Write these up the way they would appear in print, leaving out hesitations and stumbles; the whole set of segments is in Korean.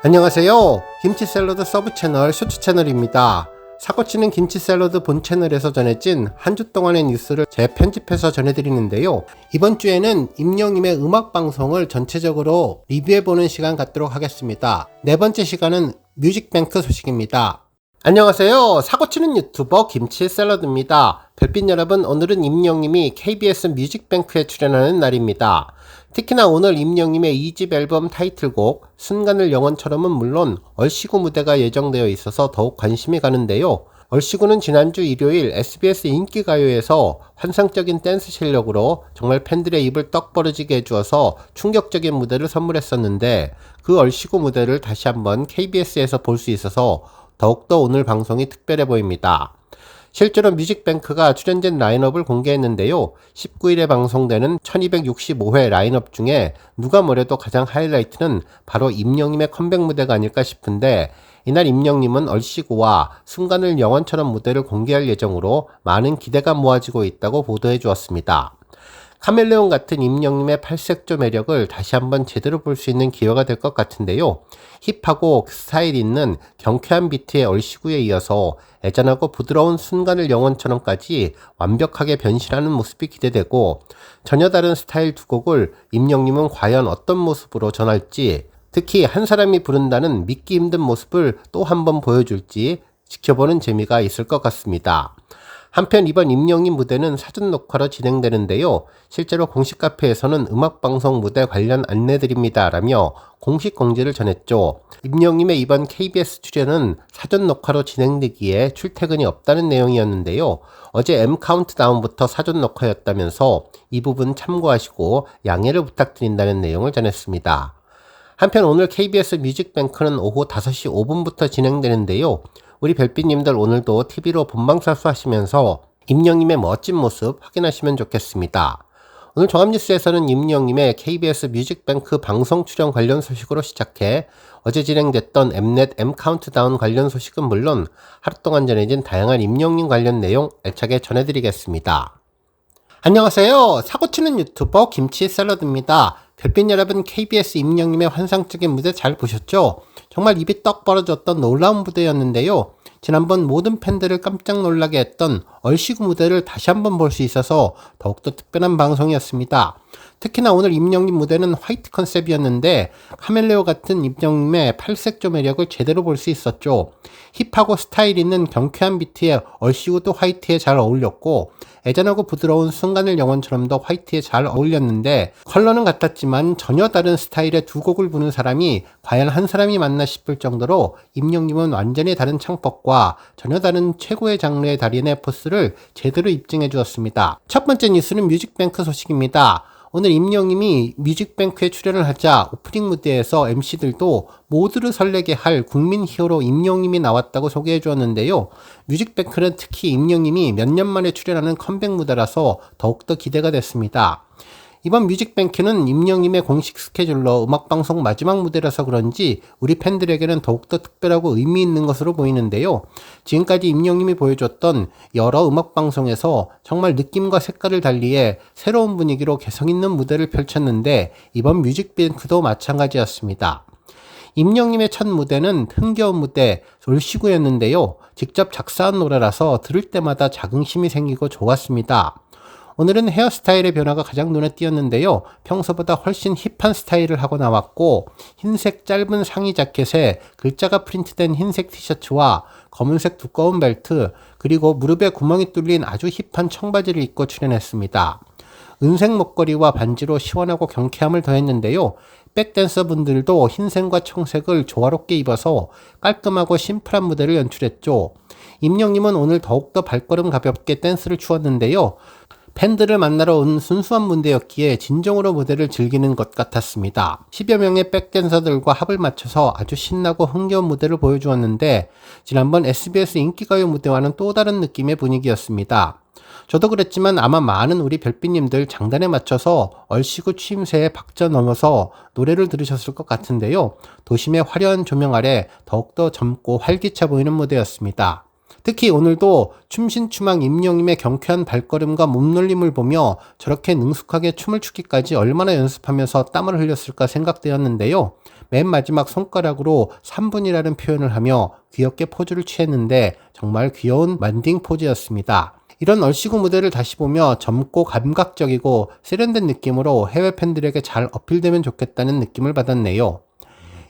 안녕하세요. 김치 샐러드 서브 채널 쇼츠 채널입니다. 사고치는 김치 샐러드 본 채널에서 전해진 한 주 동안의 뉴스를 재편집해서 전해드리는데요. 이번 주에는 임영님의 음악 방송을 전체적으로 리뷰해보는 시간 갖도록 하겠습니다. 네 번째 시간은 뮤직뱅크 소식입니다. 안녕하세요. 사고치는 유튜버 김치 샐러드입니다. 별빛 여러분, 오늘은 임영님이 KBS 뮤직뱅크에 출연하는 날입니다. 특히나 오늘 임영님의 2집 앨범 타이틀곡 순간을 영원처럼은 물론 얼씨구 무대가 예정되어 있어서 더욱 관심이 가는데요. 얼씨구는 지난주 일요일 SBS 인기가요에서 환상적인 댄스 실력으로 정말 팬들의 입을 떡 벌어지게 해주어서 충격적인 무대를 선물했었는데, 그 얼씨구 무대를 다시 한번 KBS에서 볼 수 있어서 더욱더 오늘 방송이 특별해 보입니다. 실제로 뮤직뱅크가 출연진 라인업을 공개했는데요. 19일에 방송되는 1265회 라인업 중에 누가 뭐래도 가장 하이라이트는 바로 임영님의 컴백 무대가 아닐까 싶은데, 이날 임영님은 얼씨구와 순간을 영원처럼 무대를 공개할 예정으로 많은 기대가 모아지고 있다고 보도해 주었습니다. 카멜레온 같은 임영님의 팔색조 매력을 다시 한번 제대로 볼 수 있는 기회가 될 것 같은데요. 힙하고 스타일 있는 경쾌한 비트의 얼씨구에 이어서 애잔하고 부드러운 순간을 영원처럼까지 완벽하게 변신하는 모습이 기대되고, 전혀 다른 스타일 두 곡을 임영님은 과연 어떤 모습으로 전할지, 특히 한 사람이 부른다는 믿기 힘든 모습을 또 한 번 보여줄지 지켜보는 재미가 있을 것 같습니다. 한편 이번 임영님 무대는 사전 녹화로 진행되는데요. 실제로 공식 카페에서는 음악방송 무대 관련 안내드립니다 라며 공식 공지를 전했죠. 임영님의 이번 KBS 출연은 사전 녹화로 진행되기에 출퇴근이 없다는 내용이었는데요. 어제 M 카운트다운부터 사전 녹화였다면서 이 부분 참고하시고 양해를 부탁드린다는 내용을 전했습니다. 한편 오늘 KBS 뮤직뱅크는 오후 5시 5분부터 진행되는데요. 우리 별빛님들 오늘도 TV로 본방사수 하시면서 임영님의 멋진 모습 확인하시면 좋겠습니다. 오늘 종합뉴스에서는 임영님의 KBS 뮤직뱅크 방송 출연 관련 소식으로 시작해 어제 진행됐던 엠넷 M 카운트다운 관련 소식은 물론 하루 동안 전해진 다양한 임영님 관련 내용 알차게 전해드리겠습니다. 안녕하세요. 사고치는 유튜버 김치 샐러드입니다. 별빛 여러분, KBS 임영님의 환상적인 무대 잘 보셨죠? 정말 입이 떡 벌어졌던 놀라운 무대였는데요. 지난번 모든 팬들을 깜짝 놀라게 했던 얼씨구 무대를 다시 한번 볼 수 있어서 더욱더 특별한 방송이었습니다. 특히나 오늘 임영님 무대는 화이트 컨셉이었는데 카멜레오 같은 임영님의 팔색조 매력을 제대로 볼 수 있었죠. 힙하고 스타일 있는 경쾌한 비트에 얼씨구도 화이트에 잘 어울렸고, 애잔하고 부드러운 순간을 영원처럼도 화이트에 잘 어울렸는데, 컬러는 같았지만 전혀 다른 스타일의 두 곡을 부는 사람이 과연 한 사람이 맞나 싶을 정도로 임영님은 완전히 다른 창법과 전혀 다른 최고의 장르의 달인의 포스를 제대로 입증해 주었습니다. 첫 번째 뉴스는 뮤직뱅크 소식입니다. 오늘 임영님이 뮤직뱅크에 출연을 하자 오프닝 무대에서 MC들도 모두를 설레게 할 국민 히어로 임영님이 나왔다고 소개해 주었는데요. 뮤직뱅크는 특히 임영님이 몇 년 만에 출연하는 컴백 무대라서 더욱더 기대가 됐습니다. 이번 뮤직뱅크는 임영님의 공식 스케줄로 음악방송 마지막 무대라서 그런지 우리 팬들에게는 더욱더 특별하고 의미 있는 것으로 보이는데요. 지금까지 임영님이 보여줬던 여러 음악방송에서 정말 느낌과 색깔을 달리해 새로운 분위기로 개성있는 무대를 펼쳤는데, 이번 뮤직뱅크도 마찬가지였습니다. 임영님의 첫 무대는 흥겨운 무대 얼씨구였는데요. 직접 작사한 노래라서 들을 때마다 자긍심이 생기고 좋았습니다. 오늘은 헤어스타일의 변화가 가장 눈에 띄었는데요. 평소보다 훨씬 힙한 스타일을 하고 나왔고, 흰색 짧은 상의 자켓에 글자가 프린트된 흰색 티셔츠와 검은색 두꺼운 벨트, 그리고 무릎에 구멍이 뚫린 아주 힙한 청바지를 입고 출연했습니다. 은색 목걸이와 반지로 시원하고 경쾌함을 더했는데요. 백댄서 분들도 흰색과 청색을 조화롭게 입어서 깔끔하고 심플한 무대를 연출했죠. 임영님은 오늘 더욱더 발걸음 가볍게 댄스를 추었는데요. 팬들을 만나러 온 순수한 무대였기에 진정으로 무대를 즐기는 것 같았습니다. 10여 명의 백댄서들과 합을 맞춰서 아주 신나고 흥겨운 무대를 보여주었는데, 지난번 SBS 인기가요 무대와는 또 다른 느낌의 분위기였습니다. 저도 그랬지만 아마 많은 우리 별빛님들 장단에 맞춰서 얼씨구 추임새에 박자 넘어서 노래를 들으셨을 것 같은데요. 도심의 화려한 조명 아래 더욱더 젊고 활기차 보이는 무대였습니다. 특히 오늘도 춤신추망 임영님의 경쾌한 발걸음과 몸놀림을 보며 저렇게 능숙하게 춤을 추기까지 얼마나 연습하면서 땀을 흘렸을까 생각되었는데요. 맨 마지막 손가락으로 3분이라는 표현을 하며 귀엽게 포즈를 취했는데 정말 귀여운 만딩 포즈였습니다. 이런 얼씨구 무대를 다시 보며 젊고 감각적이고 세련된 느낌으로 해외 팬들에게 잘 어필되면 좋겠다는 느낌을 받았네요.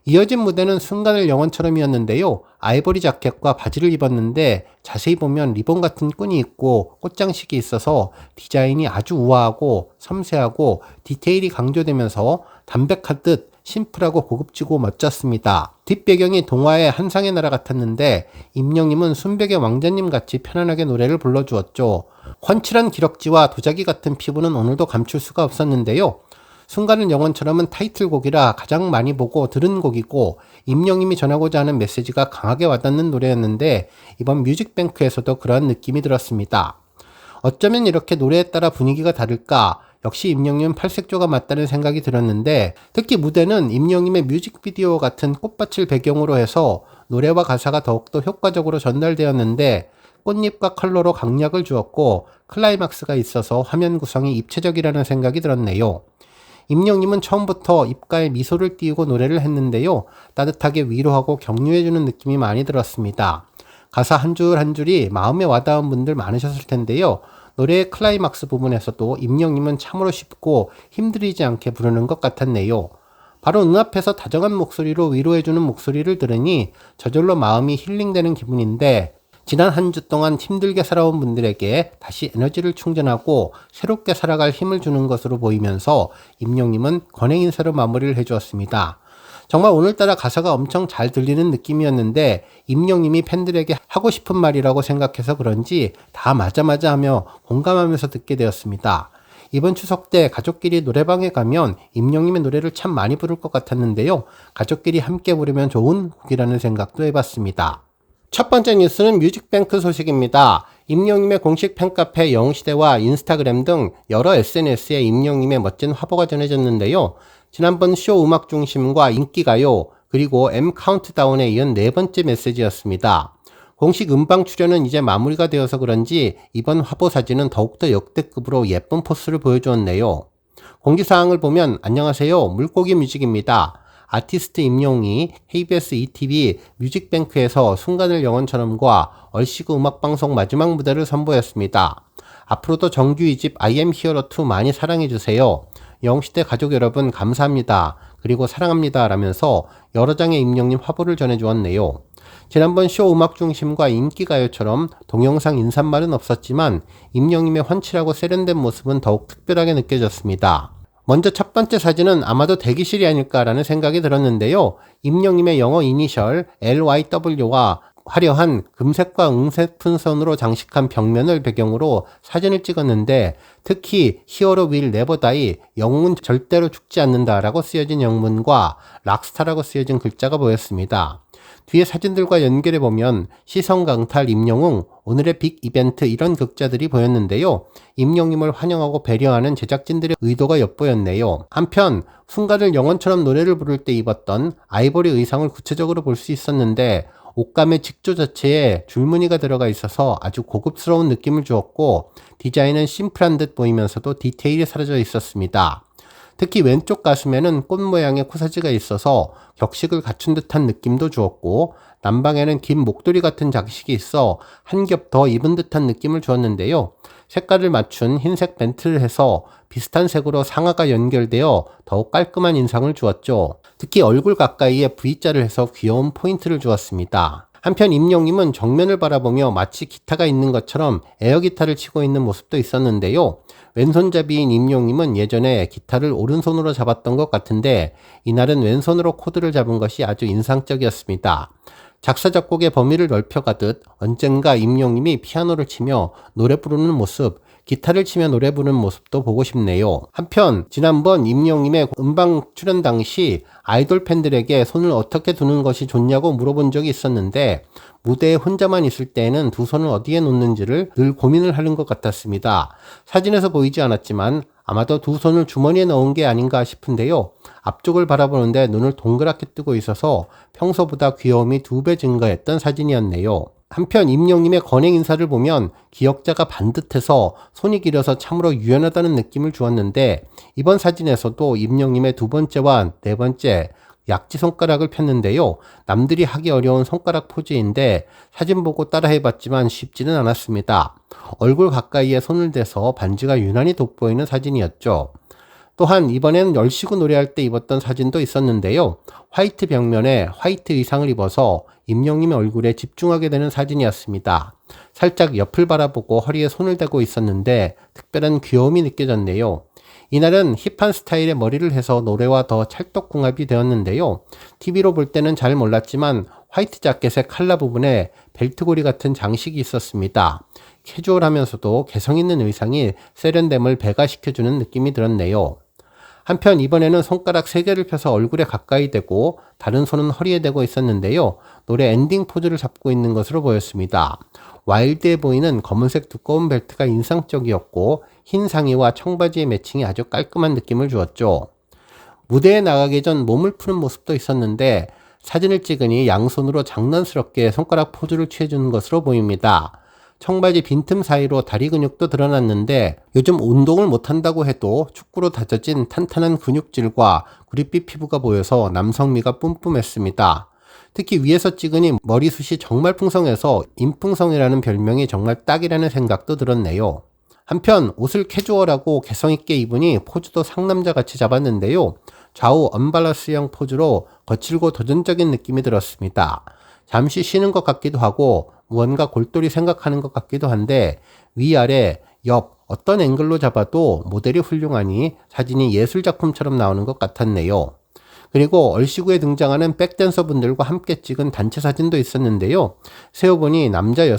이어진 무대는 순간을 영원처럼이었는데요. 아이보리 자켓과 바지를 입었는데 자세히 보면 리본 같은 끈이 있고 꽃장식이 있어서 디자인이 아주 우아하고 섬세하고 디테일이 강조되면서 담백하듯 심플하고 고급지고 멋졌습니다. 뒷배경이 동화의 한상의 나라 같았는데 임영님은 순백의 왕자님 같이 편안하게 노래를 불러주었죠. 훤칠한 기럭지와 도자기 같은 피부는 오늘도 감출 수가 없었는데요. 순간은 영원처럼은 타이틀곡이라 가장 많이 보고 들은 곡이고 임영님이 전하고자 하는 메시지가 강하게 와닿는 노래였는데 이번 뮤직뱅크에서도 그러한 느낌이 들었습니다. 어쩌면 이렇게 노래에 따라 분위기가 다를까? 역시 임영님은 팔색조가 맞다는 생각이 들었는데 특히 무대는 임영님의 뮤직비디오 같은 꽃밭을 배경으로 해서 노래와 가사가 더욱더 효과적으로 전달되었는데 꽃잎과 컬러로 강약을 주었고 클라이막스가 있어서 화면 구성이 입체적이라는 생각이 들었네요. 임영님은 처음부터 입가에 미소를 띄우고 노래를 했는데요. 따뜻하게 위로하고 격려해주는 느낌이 많이 들었습니다. 가사 한 줄 한 줄이 마음에 와닿은 분들 많으셨을 텐데요. 노래의 클라이막스 부분에서도 임영님은 참으로 쉽고 힘들이지 않게 부르는 것 같았네요. 바로 눈앞에서 다정한 목소리로 위로해주는 목소리를 들으니 저절로 마음이 힐링되는 기분인데 지난 한 주 동안 힘들게 살아온 분들에게 다시 에너지를 충전하고 새롭게 살아갈 힘을 주는 것으로 보이면서 임영님은 권행 인사로 마무리를 해주었습니다. 정말 오늘따라 가사가 엄청 잘 들리는 느낌이었는데 임영님이 팬들에게 하고 싶은 말이라고 생각해서 그런지 다 맞아 하며 공감하면서 듣게 되었습니다. 이번 추석 때 가족끼리 노래방에 가면 임영님의 노래를 참 많이 부를 것 같았는데요. 가족끼리 함께 부르면 좋은 곡이라는 생각도 해봤습니다. 첫 번째 뉴스는 뮤직뱅크 소식입니다. 임영님의 공식 팬카페 영시대와 인스타그램 등 여러 SNS에 임영님의 멋진 화보가 전해졌는데요. 지난번 쇼 음악 중심과 인기가요, 그리고 M 카운트다운에 이은 네 번째 메시지였습니다. 공식 음방 출연은 이제 마무리가 되어서 그런지 이번 화보 사진은 더욱더 역대급으로 예쁜 포스를 보여주었네요. 공지사항을 보면 안녕하세요, 물고기 뮤직입니다. 아티스트 임영웅이 KBS ETV 뮤직뱅크에서 순간을 영원처럼과 얼씨구 음악방송 마지막 무대를 선보였습니다. 앞으로도 정규 2집 I am hero 2 많이 사랑해주세요. 영시대 가족 여러분 감사합니다. 그리고 사랑합니다. 라면서 여러 장의 임영님 화보를 전해주었네요. 지난번 쇼 음악 중심과 인기가요처럼 동영상 인사말은 없었지만 임영님의 훤칠하고 세련된 모습은 더욱 특별하게 느껴졌습니다. 먼저 첫 번째 사진은 아마도 대기실이 아닐까라는 생각이 들었는데요. 임영님의 영어 이니셜 LYW와 화려한 금색과 은색 풍선으로 장식한 벽면을 배경으로 사진을 찍었는데 특히 히어로 윌 네버 다이, 영웅은 절대로 죽지 않는다 라고 쓰여진 영문과 락스타라고 쓰여진 글자가 보였습니다. 뒤에 사진들과 연결해보면 시선 강탈 임영웅, 오늘의 빅 이벤트 이런 극자들이 보였는데요. 임영님을 환영하고 배려하는 제작진들의 의도가 엿보였네요. 한편 순간을 영원처럼 노래를 부를 때 입었던 아이보리 의상을 구체적으로 볼 수 있었는데 옷감의 직조 자체에 줄무늬가 들어가 있어서 아주 고급스러운 느낌을 주었고 디자인은 심플한 듯 보이면서도 디테일이 사라져 있었습니다. 특히 왼쪽 가슴에는 꽃 모양의 코사지가 있어서 격식을 갖춘 듯한 느낌도 주었고 남방에는 긴 목도리 같은 장식이 있어 한 겹 더 입은 듯한 느낌을 주었는데요. 색깔을 맞춘 흰색 벤트를 해서 비슷한 색으로 상하가 연결되어 더욱 깔끔한 인상을 주었죠. 특히 얼굴 가까이에 V자를 해서 귀여운 포인트를 주었습니다. 한편 임영님은 정면을 바라보며 마치 기타가 있는 것처럼 에어기타를 치고 있는 모습도 있었는데요. 왼손잡이인 임영님은 예전에 기타를 오른손으로 잡았던 것 같은데 이날은 왼손으로 코드를 잡은 것이 아주 인상적이었습니다. 작사 작곡의 범위를 넓혀가듯 언젠가 임영님이 피아노를 치며 노래 부르는 모습, 기타를 치며 노래 부르는 모습도 보고 싶네요. 한편 지난번 임영님의 음방 출연 당시 아이돌 팬들에게 손을 어떻게 두는 것이 좋냐고 물어본 적이 있었는데 무대에 혼자만 있을 때에는 두 손을 어디에 놓는지를 늘 고민을 하는 것 같았습니다. 사진에서 보이지 않았지만 아마도 두 손을 주머니에 넣은 게 아닌가 싶은데요. 앞쪽을 바라보는데 눈을 동그랗게 뜨고 있어서 평소보다 귀여움이 2배 증가했던 사진이었네요. 한편 임영님의 건행 인사를 보면 기역자가 반듯해서 손이 길어서 참으로 유연하다는 느낌을 주었는데 이번 사진에서도 임영님의 두 번째와 네 번째 약지 손가락을 폈는데요. 남들이 하기 어려운 손가락 포즈인데 사진 보고 따라 해봤지만 쉽지는 않았습니다. 얼굴 가까이에 손을 대서 반지가 유난히 돋보이는 사진이었죠. 또한 이번에는 열시구 노래할 때 입었던 사진도 있었는데요. 화이트 벽면에 화이트 의상을 입어서 임영님의 얼굴에 집중하게 되는 사진이었습니다. 살짝 옆을 바라보고 허리에 손을 대고 있었는데 특별한 귀여움이 느껴졌네요. 이날은 힙한 스타일의 머리를 해서 노래와 더 찰떡궁합이 되었는데요. TV로 볼 때는 잘 몰랐지만 화이트 자켓의 칼라 부분에 벨트고리 같은 장식이 있었습니다. 캐주얼하면서도 개성있는 의상이 세련됨을 배가시켜주는 느낌이 들었네요. 한편 이번에는 손가락 3개를 펴서 얼굴에 가까이 대고 다른 손은 허리에 대고 있었는데요. 노래 엔딩 포즈를 잡고 있는 것으로 보였습니다. 와일드해 보이는 검은색 두꺼운 벨트가 인상적이었고 흰 상의와 청바지의 매칭이 아주 깔끔한 느낌을 주었죠. 무대에 나가기 전 몸을 푸는 모습도 있었는데 사진을 찍으니 양손으로 장난스럽게 손가락 포즈를 취해주는 것으로 보입니다. 청바지 빈틈 사이로 다리 근육도 드러났는데 요즘 운동을 못한다고 해도 축구로 다져진 탄탄한 근육질과 구릿빛 피부가 보여서 남성미가 뿜뿜했습니다. 특히 위에서 찍으니 머리숱이 정말 풍성해서 임풍성이라는 별명이 정말 딱이라는 생각도 들었네요. 한편 옷을 캐주얼하고 개성있게 입으니 포즈도 상남자같이 잡았는데요. 좌우 언밸런스형 포즈로 거칠고 도전적인 느낌이 들었습니다. 잠시 쉬는 것 같기도 하고 무언가 골똘히 생각하는 것 같기도 한데 위아래 옆 어떤 앵글로 잡아도 모델이 훌륭하니 사진이 예술작품처럼 나오는 것 같았네요. 그리고 얼씨구에 등장하는 백댄서분들과 함께 찍은 단체 사진도 있었는데요. 세어보니 남자 6,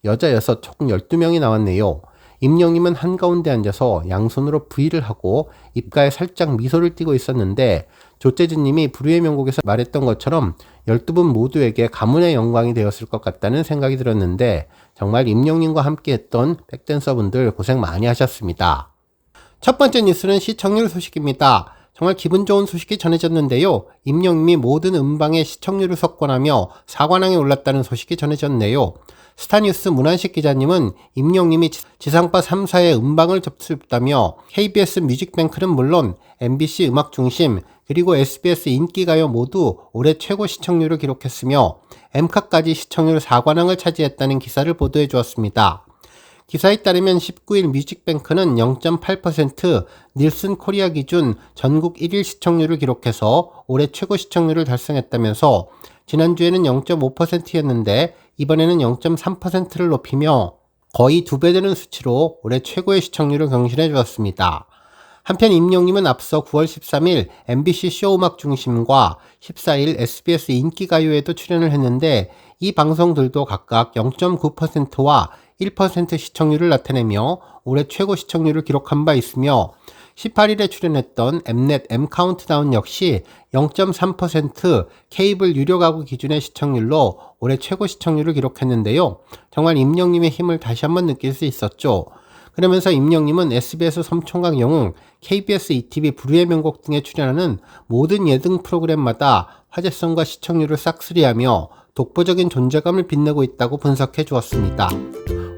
여자 6, 총 12명이 나왔네요. 임영님은 한가운데 앉아서 양손으로 V를 하고 입가에 살짝 미소를 띠고 있었는데 조재진님이 불후의 명곡에서 말했던 것처럼 12분 모두에게 가문의 영광이 되었을 것 같다는 생각이 들었는데 정말 임영님과 함께 했던 백댄서분들 고생 많이 하셨습니다. 첫 번째 뉴스는 시청률 소식입니다. 정말 기분 좋은 소식이 전해졌는데요. 임영님이 모든 음방에 시청률을 석권하며 4관왕에 올랐다는 소식이 전해졌네요. 스타뉴스 문한식 기자님은 임영님이 지상파 3사의 음방을 접수했다며 KBS 뮤직뱅크는 물론 MBC 음악중심 그리고 SBS 인기가요 모두 올해 최고 시청률을 기록했으며 엠카까지 시청률 4관왕을 차지했다는 기사를 보도해 주었습니다. 기사에 따르면 19일 뮤직뱅크는 0.8% 닐슨 코리아 기준 전국 1일 시청률을 기록해서 올해 최고 시청률을 달성했다면서 지난주에는 0.5%였는데 이번에는 0.3%를 높이며 거의 2배 되는 수치로 올해 최고의 시청률을 경신해 주었습니다. 한편 임영님은 앞서 9월 13일 MBC 쇼음악 중심과 14일 SBS 인기가요에도 출연을 했는데 이 방송들도 각각 0.9%와 1% 시청률을 나타내며 올해 최고 시청률을 기록한 바 있으며 18일에 출연했던 엠넷 M카운트다운 역시 0.3% 케이블 유료 가구 기준의 시청률로 올해 최고 시청률을 기록했는데요. 정말 임영님의 힘을 다시 한번 느낄 수 있었죠. 그러면서 임영님은 SBS 섬총각 영웅, KBS ETV 불후의 명곡 등에 출연하는 모든 예능 프로그램마다 화제성과 시청률을 싹쓸이하며 독보적인 존재감을 빛내고 있다고 분석해 주었습니다.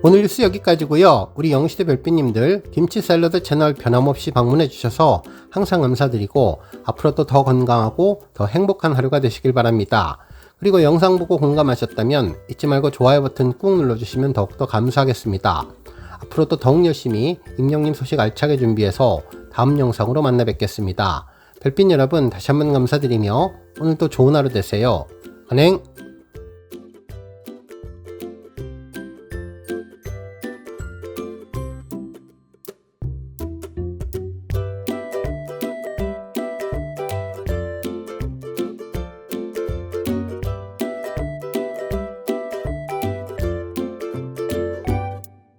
오늘 뉴스 여기까지고요. 우리 영시대 별빛님들 김치 샐러드 채널 변함없이 방문해 주셔서 항상 감사드리고 앞으로도 더 건강하고 더 행복한 하루가 되시길 바랍니다. 그리고 영상 보고 공감하셨다면 잊지 말고 좋아요 버튼 꾹 눌러주시면 더욱더 감사하겠습니다. 앞으로도 더욱 열심히 임영님 소식 알차게 준비해서 다음 영상으로 만나 뵙겠습니다. 별빛 여러분 다시 한번 감사드리며 오늘도 좋은 하루 되세요. 안녕.